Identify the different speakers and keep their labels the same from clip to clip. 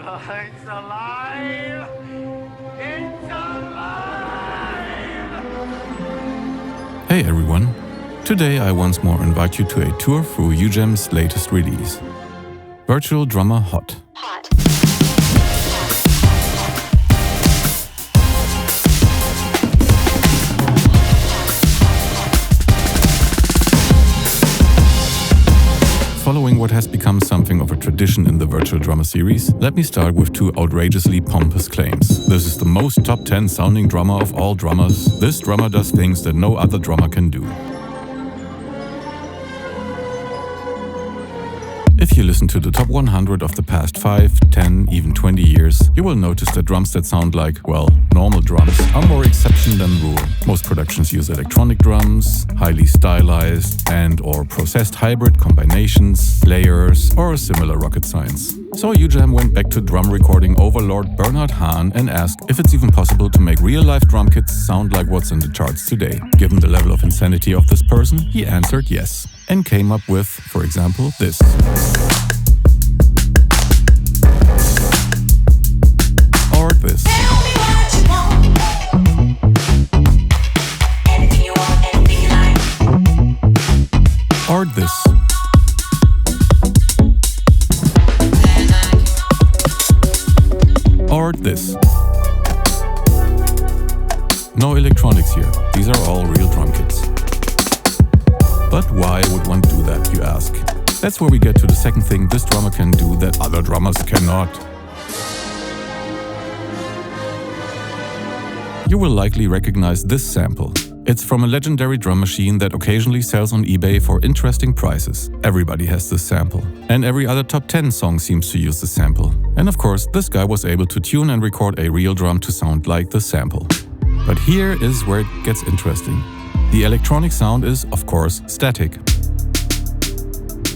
Speaker 1: It's alive! It's alive!
Speaker 2: Hey everyone! Today I once more invite you to a tour through Ujam's latest release, Virtual Drummer Hot. Following what has become something of a tradition in the Virtual Drummer series, let me start with two outrageously pompous claims. This is the most top 10 sounding drummer of all drummers. This drummer does things that no other drummer can do. If you listen to the top 100 of the past 5, 10, even 20 years, you will notice that drums that sound like, well, normal drums are more exception than rule. Most productions use electronic drums, highly stylized and/or processed hybrid combinations, layers, or similar rocket science. So Ujam went back to drum recording overlord Bernhard and asked if it's even possible to make real-life drum kits sound like what's in the charts today. Given the level of insanity of this person, he answered yes, and came up with, for example, this. Or this. Or this. Or this. No electronics here, these are all real drum kits. But why would one do that, you ask? That's where we get to the second thing this drummer can do that other drummers cannot. You will likely recognize this sample. It's from a legendary drum machine that occasionally sells on eBay for interesting prices. Everybody has this sample. And every other top 10 song seems to use the sample. And of course, this guy was able to tune and record a real drum to sound like the sample. But here is where it gets interesting. The electronic sound is, of course, static.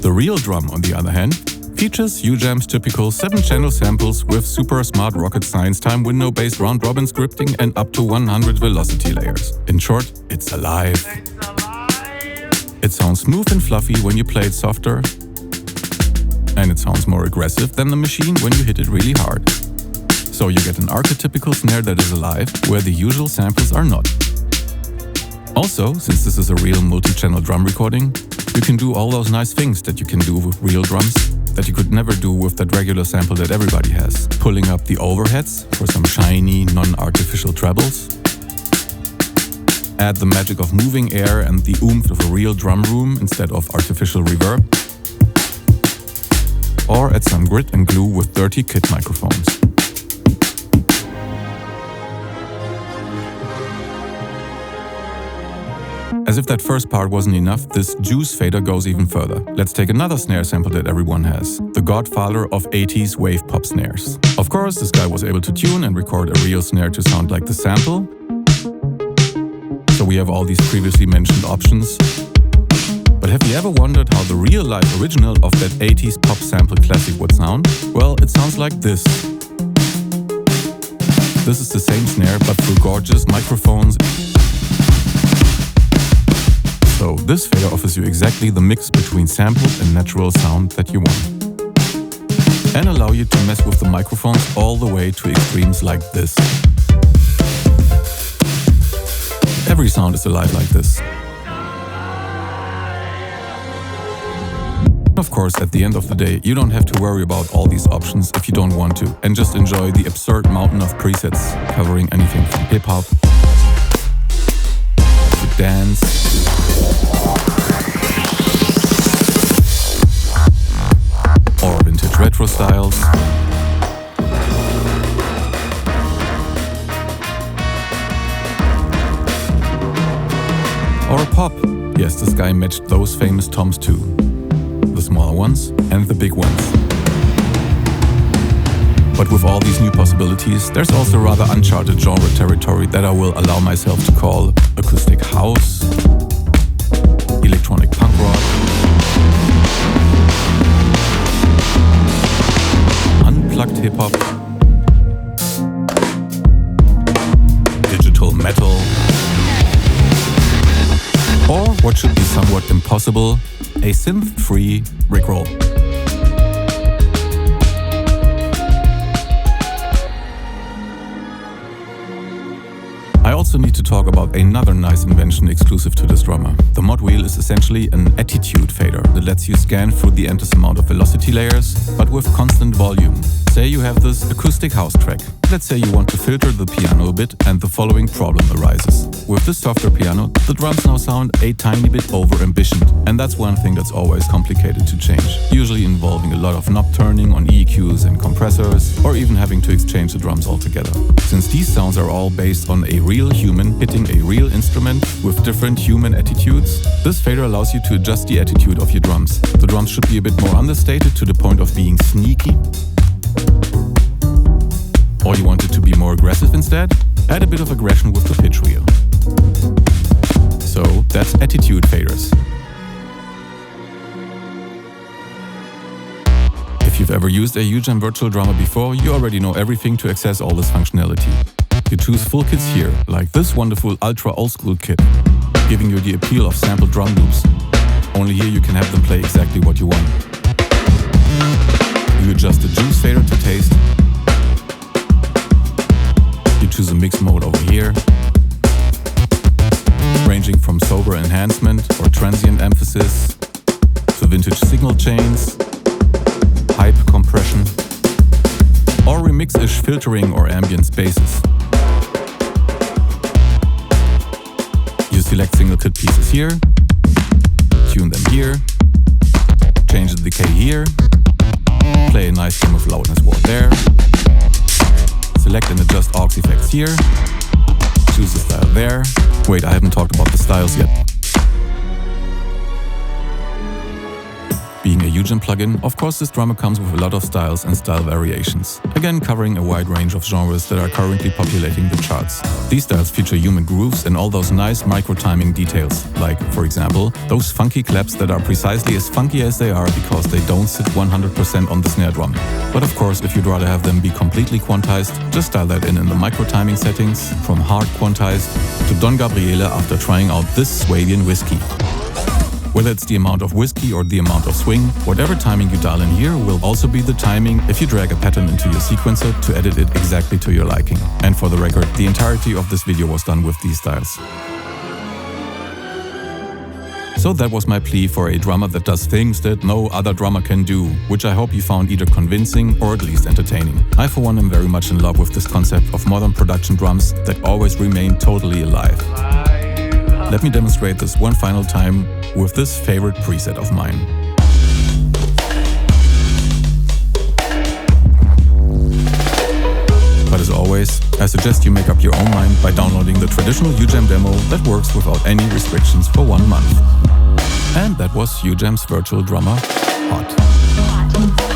Speaker 2: The real drum, on the other hand, features Ujam's typical 7-channel samples with super smart rocket science time window-based round-robin scripting and up to 100 velocity layers. In short, it's alive. It sounds smooth and fluffy when you play it softer, and it sounds more aggressive than the machine when you hit it really hard. So you get an archetypical snare that is alive, where the usual samples are not. Also, since this is a real multi-channel drum recording, you can do all those nice things that you can do with real drums that you could never do with that regular sample that everybody has. Pulling up the overheads for some shiny, non-artificial trebles. Add the magic of moving air and the oomph of a real drum room instead of artificial reverb. Or add some grit and glue with dirty kit microphones. As if that first part wasn't enough, this juice fader goes even further. Let's take another snare sample that everyone has, the godfather of 80s wave pop snares. Of course, this guy was able to tune and record a real snare to sound like the sample. So we have all these previously mentioned options. But have you ever wondered how the real-life original of that 80s pop sample classic would sound? Well, it sounds like this. This is the same snare, but through gorgeous microphones. So this fader offers you exactly the mix between sampled and natural sound that you want. And allow you to mess with the microphones all the way to extremes like this. Every sound is alive like this. Of course, at the end of the day, you don't have to worry about all these options if you don't want to, and just enjoy the absurd mountain of presets covering anything from hip-hop to dance, or vintage retro styles, or pop. Yes, this guy matched those famous toms too. The smaller ones and the big ones. But with all these new possibilities, there's also rather uncharted genre territory that I will allow myself to call acoustic house, electronic punk rock, unplugged hip-hop, digital metal, or what should be somewhat impossible, a synth-free Rickroll. also need to talk about another nice invention exclusive to this drummer. The mod wheel is essentially an attitude fader that lets you scan through the endless amount of velocity layers, but with constant volume. Say you have this acoustic house track. Let's say you want to filter the piano a bit and the following problem arises. With this softer piano, the drums now sound a tiny bit over-ambitioned, and that's one thing that's always complicated to change, usually involving a lot of knob turning on EQs and compressors, or even having to exchange the drums altogether. Since these sounds are all based on a real human hitting a real instrument with different human attitudes, this fader allows you to adjust the attitude of your drums. The drums should be a bit more understated to the point of being sneaky. Or you want it to be more aggressive instead? Add a bit of aggression with the pitch wheel. So that's attitude faders. If you've ever used a ujam virtual drummer before, you already know everything to access all this functionality. You choose full kits here, like this wonderful ultra old school kit, giving you the appeal of sampled drum loops. Only here you can have them play exactly what you want. You adjust the juice fader to taste. You choose a mix mode over here, ranging from sober enhancement or transient emphasis to vintage signal chains, hype compression, or remix-ish filtering or ambient spaces. You select single cut pieces here, tune them here, change the decay here, play a nice game of loudness war there, select and adjust aux effects here, choose the style there. Wait, I haven't talked about the styles yet. Being a ujam plugin, of course this drummer comes with a lot of styles and style variations, again covering a wide range of genres that are currently populating the charts. These styles feature human grooves and all those nice micro-timing details, like, for example, those funky claps that are precisely as funky as they are because they don't sit 100% on the snare drum. But of course, if you'd rather have them be completely quantized, just dial that in the micro-timing settings, from hard quantized to Don Gabriele after trying out this Swabian whiskey. Whether it's the amount of whiskey or the amount of swing, whatever timing you dial in here will also be the timing if you drag a pattern into your sequencer to edit it exactly to your liking. And for the record, the entirety of this video was done with these styles. So that was my plea for a drummer that does things that no other drummer can do, which I hope you found either convincing or at least entertaining. I for one am very much in love with this concept of modern production drums that always remain totally alive. Let me demonstrate this one final time with this favorite preset of mine. But as always, I suggest you make up your own mind by downloading the traditional ujam demo that works without any restrictions for 1 month. And that was ujam's virtual drummer, Hot.